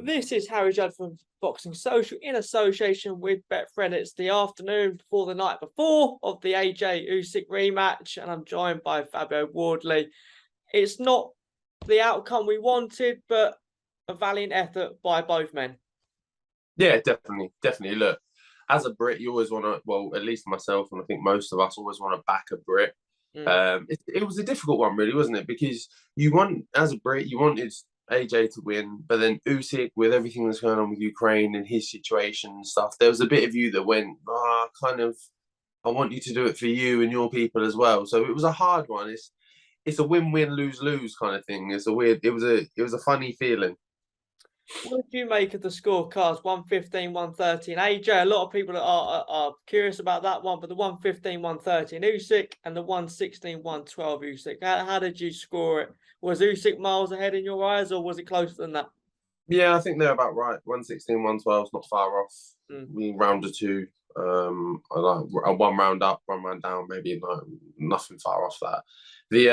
This is Harry Judd from Boxing Social in association with Betfred. It's the afternoon before the night before of the AJ Usyk rematch, and I'm joined by Fabio Wardley. It's not the outcome we wanted, but a valiant effort by both men. Yeah, definitely. Look, as a Brit, you always want to, well, at least myself, and I think most of us always want to back a Brit. It was a difficult one, really, wasn't it? Because as a Brit, you wanted AJ to win, but then Usyk, with everything that's going on with Ukraine and his situation and stuff, there was a bit of you that went, I want you to do it for you and your people as well. So it was a hard one. It's a win-win, lose-lose kind of thing. It was a funny feeling. What did you make of the scorecards? 115, 113. AJ, a lot of people are curious about that one, but the 115, 113 Usyk and the 116, 112 Usyk. How did you score it? Was Usyk miles ahead in your eyes, or was it closer than that? Yeah, I think they're about right. 116, 112 is not far off. We rounded two. I like a one round up, one round down, maybe nothing far off that. The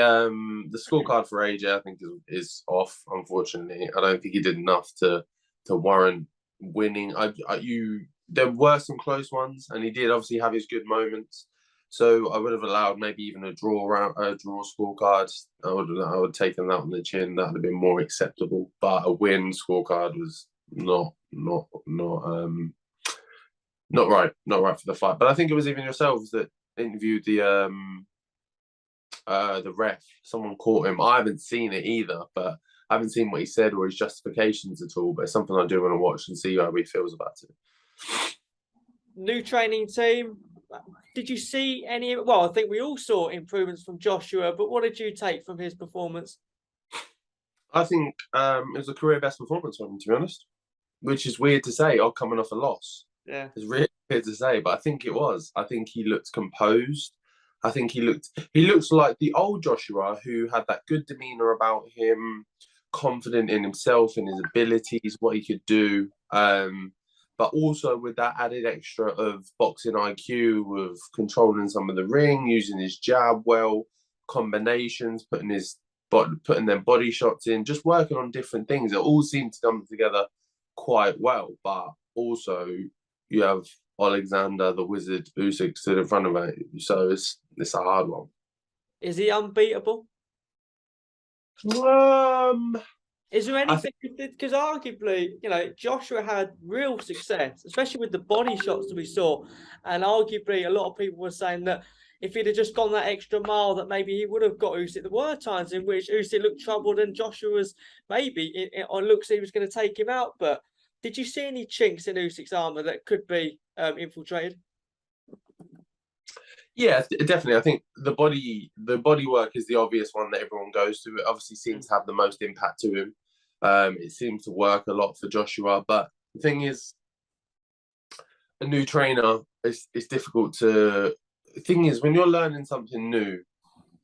scorecard for AJ, I think, is off. Unfortunately, I don't think he did enough to warrant winning. There were some close ones, and he did obviously have his good moments. So I would have allowed maybe even a draw scorecard. I would have taken that on the chin. That would have been more acceptable. But a win scorecard was not right for the fight. But I think it was even yourselves that interviewed the ref. Someone caught him. I haven't seen it either, but I haven't seen what he said or his justifications at all. But it's something I do want to watch and see how he feels about it. New training team. Did you see any? Well, I think we all saw improvements from Joshua, but what did you take from his performance? I think it was a career best performance from him, to be honest, which is weird to say, coming off a loss. Yeah. It's really weird to say, but I think it was. I think he looked composed. I think he looks like the old Joshua, who had that good demeanor about him, confident in himself and his abilities, what he could do. But also with that added extra of boxing IQ, of controlling some of the ring, using his jab well, combinations, putting them body shots in, just working on different things. It all seemed to come together quite well. But also, you have Alexander, the Wizard, Usyk stood in front of it. So it's a hard one. Is he unbeatable? Is there anything, because arguably, Joshua had real success, especially with the body shots that we saw. And arguably, a lot of people were saying that if he'd have just gone that extra mile, that maybe he would have got Usyk. There were times in which Usyk looked troubled and Joshua was maybe, on looks, he was going to take him out. But did you see any chinks in Usyk's armour that could be infiltrated? Yeah, definitely. I think the body work is the obvious one that everyone goes to. It obviously seems to have the most impact to him. It seems to work a lot for Joshua. But the thing is, a new trainer is difficult to. The thing is, when you're learning something new,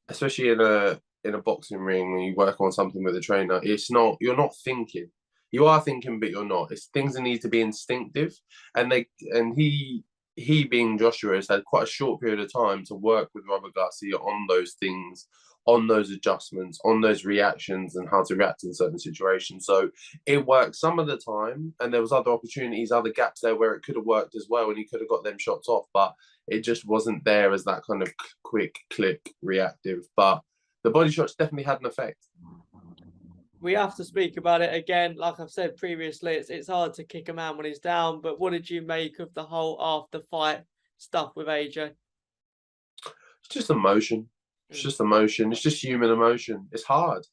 especially in a boxing ring, when you work on something with a trainer, you're not thinking. You are thinking, but you're not. It's things that need to be instinctive, and he being Joshua has had quite a short period of time to work with Robert Garcia on those things, on those adjustments, on those reactions, and how to react in certain situations. So it worked some of the time, and there was other opportunities, other gaps there where it could have worked as well, and he could have got them shots off, but it just wasn't there as that kind of quick click reactive. But the body shots definitely had an effect. We have to speak about it again. Like I've said previously, it's hard to kick a man when he's down. But what did you make of the whole after fight stuff with AJ? It's just emotion. It's just emotion. It's just human emotion. It's hard.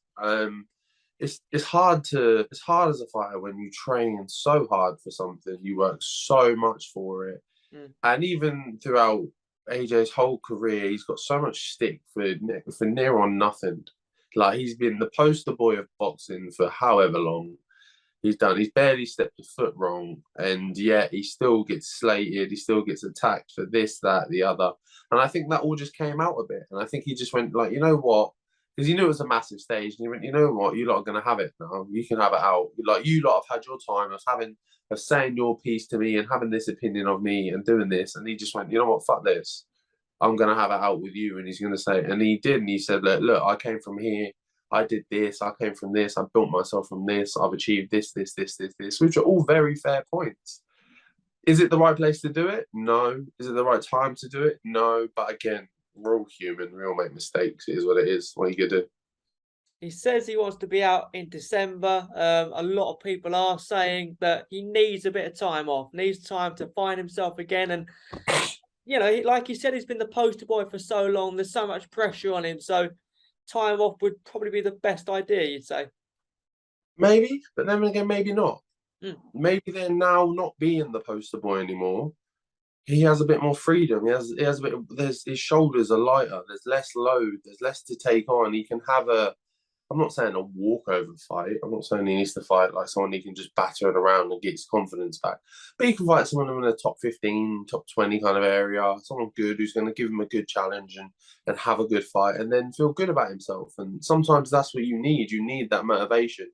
It's hard as a fighter when you train so hard for something. You work so much for it, and even throughout AJ's whole career, he's got so much stick for near on nothing. Like, he's been the poster boy of boxing for however long he's barely stepped a foot wrong, and yet he still gets slated, he still gets attacked for this, that, the other. And I think that all just came out a bit. And I think he just went like, you know what? Because he knew it was a massive stage, and he went, you know what? You lot are going to have it now. You can have it out. Like, you lot have had your time of saying your piece to me and having this opinion of me and doing this. And he just went, you know what? Fuck this. I'm going to have it out with you. And he's going to say, and he did. And he said, look, I came from here. I did this, I came from this, I built myself from this, I've achieved this, which are all very fair points. Is it the right place to do it? No. Is it the right time to do it? No. But again, we're all human. We all make mistakes. It is what it is. What are you going to do? He says he wants to be out in December. A lot of people are saying that he needs a bit of time off, needs time to find himself again. And, you know, like you said, he's been the poster boy for so long. There's so much pressure on him. So time off would probably be the best idea, you'd say. Maybe, but then again, maybe not. Maybe they're now not being the poster boy anymore. He has a bit more freedom. He has a bit. His shoulders are lighter. There's less load. There's less to take on. He can have a. I'm not saying a walkover fight. I'm not saying he needs to fight like someone he can just batter it around and get his confidence back. But he can fight someone in the top 15, top 20 kind of area. Someone good who's going to give him a good challenge and have a good fight and then feel good about himself. And sometimes that's what you need. You need that motivation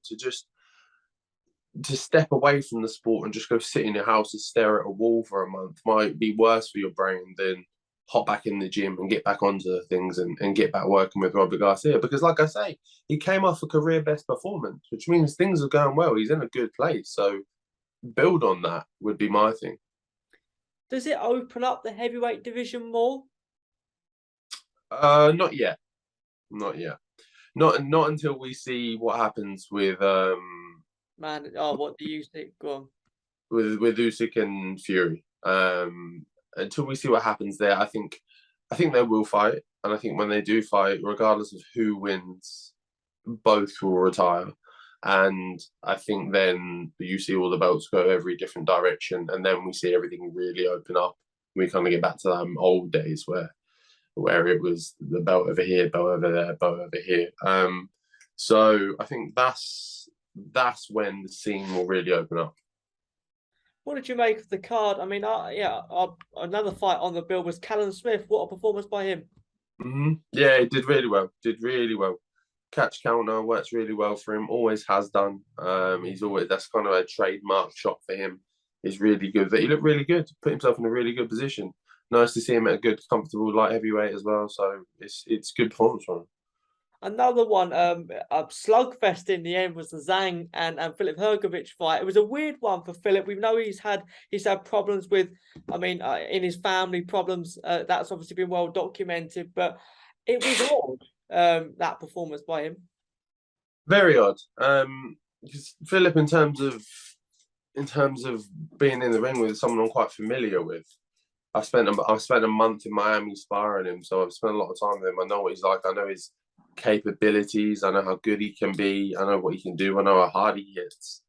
to step away from the sport and just go sit in your house and stare at a wall for a month might be worse for your brain than hop back in the gym and get back onto things and get back working with Robert Garcia. Because like I say, he came off a career best performance, which means things are going well. He's in a good place. So build on that would be my thing. Does it open up the heavyweight division more? Not yet. Not yet. Not until we see what happens with what do you think? Go on. With Usyk and Fury. Until we see what happens there, I think they will fight, and I think when they do fight, regardless of who wins, both will retire. And I think then you see all the belts go every different direction, and then we see everything really open up. We kind of get back to them old days where it was the belt over here, belt over there, belt over here. So I think that's when the scene will really open up. What did you make of the card? I mean, another fight on the bill was Callum Smith. What a performance by him. Yeah, he did really well. Catch counter works really well for him. Always has done. That's kind of a trademark shot for him. He's really good. He looked really good. Put himself in a really good position. Nice to see him at a good, comfortable light heavyweight as well. So it's good performance from him. Another one, a slugfest in the end was the ZHANG and PhilipHergovich fight. It was a weird one for Philip. We know he's had problems with, in his family problems. That's obviously been well documented, but it was odd, that performance by him. Very odd. Because Philip, in terms of being in the ring with someone I'm quite familiar with, I spent a month in Miami sparring him, so I've spent a lot of time with him. I know what he's like. I know his capabilities. I know how good he can be. I know what he can do. I know how hard he hits.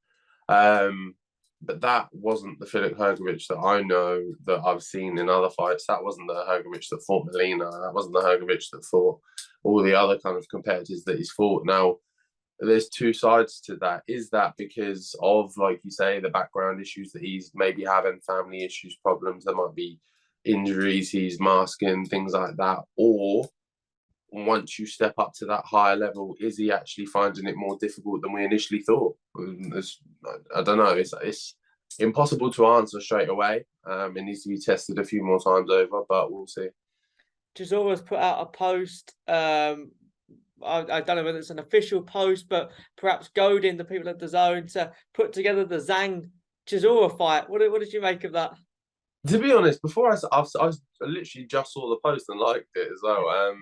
But that wasn't the PhilipHergovich that I know that I've seen in other fights. That wasn't the Hergovich that fought Molina. That wasn't the Hergovich that fought all the other kind of competitors that he's fought. Now, there's two sides to that. Is that because of, like you say, the background issues that he's maybe having, family issues, problems? There might be injuries he's masking, things like that. Or once you step up to that higher level, is he actually finding it more difficult than we initially thought? I don't know. It's impossible to answer straight away. It needs to be tested a few more times over, but we'll see. JIZIRA's put out a post. I don't know whether it's an official post, but perhaps goading the people at DAZN to put together the ZHANG JIZIRA fight. What did you make of that? To be honest, before I literally just saw the post and liked it as well.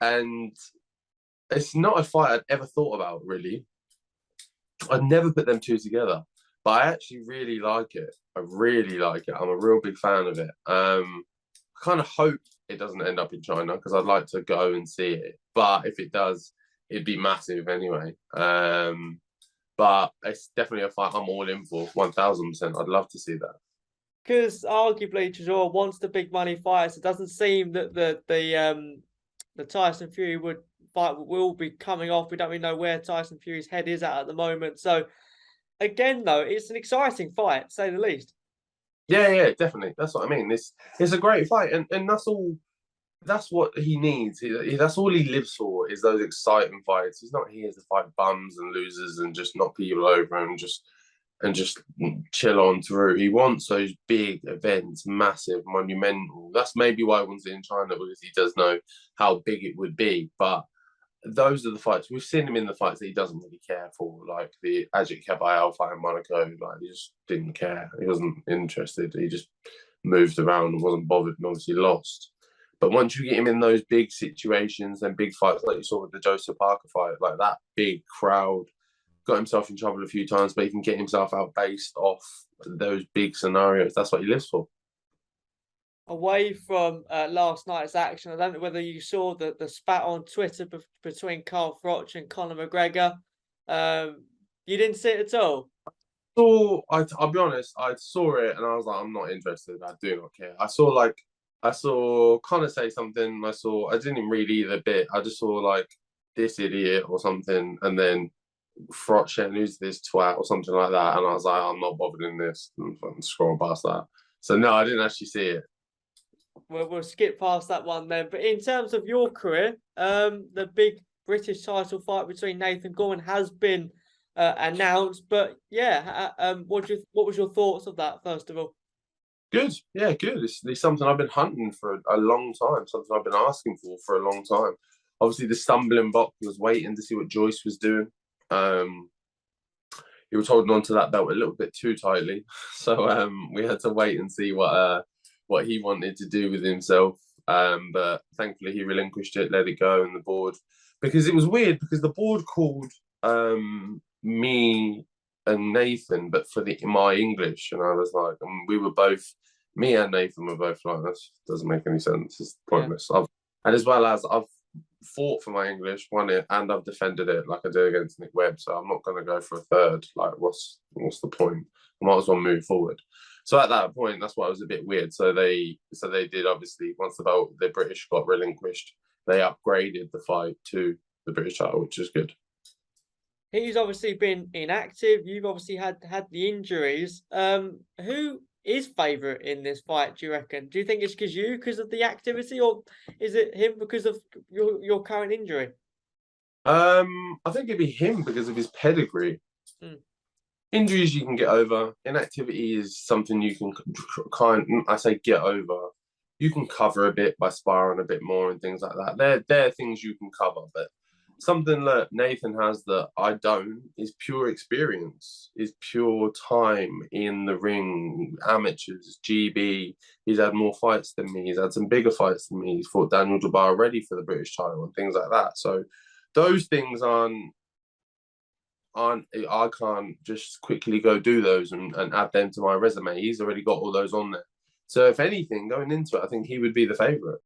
And it's not a fight I'd ever thought about, really. I'd never put them two together, but I actually really like it. I really like it. I'm a real big fan of it. I kind of hope it doesn't end up in China because I'd like to go and see it. But if it does, it'd be massive anyway. But it's definitely a fight I'm all in for, 1000%. I'd love to see that. Because arguably JIZIRA wants the big money fights. It doesn't seem that the Tyson Fury fight will be coming off. We don't really know where Tyson Fury's head is at the moment. So again, though, it's an exciting fight, to say the least. Yeah, definitely. That's what I mean. It's a great fight, and that's all. That's what he needs. That's all he lives for, is those exciting fights. He's not here to fight bums and losers and just knock people over and just chill on through. He wants those big events, massive, monumental. That's maybe why he wants it in China, because he does know how big it would be. But those are the fights we've seen him in, the fights that he doesn't really care for, like the Ajit Kabayel fight in Monaco. Like, he just didn't care. He wasn't interested. He just moved around and wasn't bothered, and obviously lost. But once you get him in those big situations and big fights, like you saw with the Joseph Parker fight, like that big crowd, got himself in trouble a few times, but he can get himself out based off those big scenarios. That's what he lives for. Away from last night's action, I don't know whether you saw the spat on Twitter between Karl Froch and Conor McGregor. You didn't see it at all? So I'll be honest, I saw it and I was like, I'm not interested. I do not care. I saw Conor say something. I didn't even read either bit. I just saw like this idiot or something, and then Froch and who's this twat or something like that. And I was like, I'm not bothered in this. I'm scrolling past that. So no, I didn't actually see it. We'll skip past that one then. But in terms of your career, the big British title fight between Nathan Gorman has been announced. But yeah, what was your thoughts of that, first of all? Good, yeah, good. It's something I've been hunting for a long time. Something I've been asking for a long time. Obviously, the stumbling block was waiting to see what Joyce was doing. He was holding on to that belt a little bit too tightly, so we had to wait and see what he wanted to do with himself. But thankfully he relinquished it, let it go, and the board, because it was weird because the board called me and Nathan, but for my English, and I was like, me and Nathan were both like, this doesn't make any sense. It's pointless. Yeah. And as well as I've fought for my English, won it, and I've defended it like I did against Nick Webb. So I'm not going to go for a third. Like, what's the point? I might as well move forward. So at that point, that's why it was a bit weird. So they did, obviously, once the British got relinquished, they upgraded the fight to the British title, which is good. He's obviously been inactive. You've obviously had the injuries. Who is favourite in this fight, do you reckon? Do you think it's because of the activity, or is it him because of your current injury? I think it'd be him because of his pedigree. Injuries you can get over. Inactivity is something you can get over. You can cover a bit by sparring a bit more and things like that. They're things you can cover, but something that Nathan has that I don't is pure experience, is pure time in the ring, amateurs, GB. He's had more fights than me. He's had some bigger fights than me. He's fought Daniel Jabbar already for the British title and things like that. So those things I can't just quickly go do those and add them to my resume. He's already got all those on there. So if anything, going into it, I think he would be the favourite.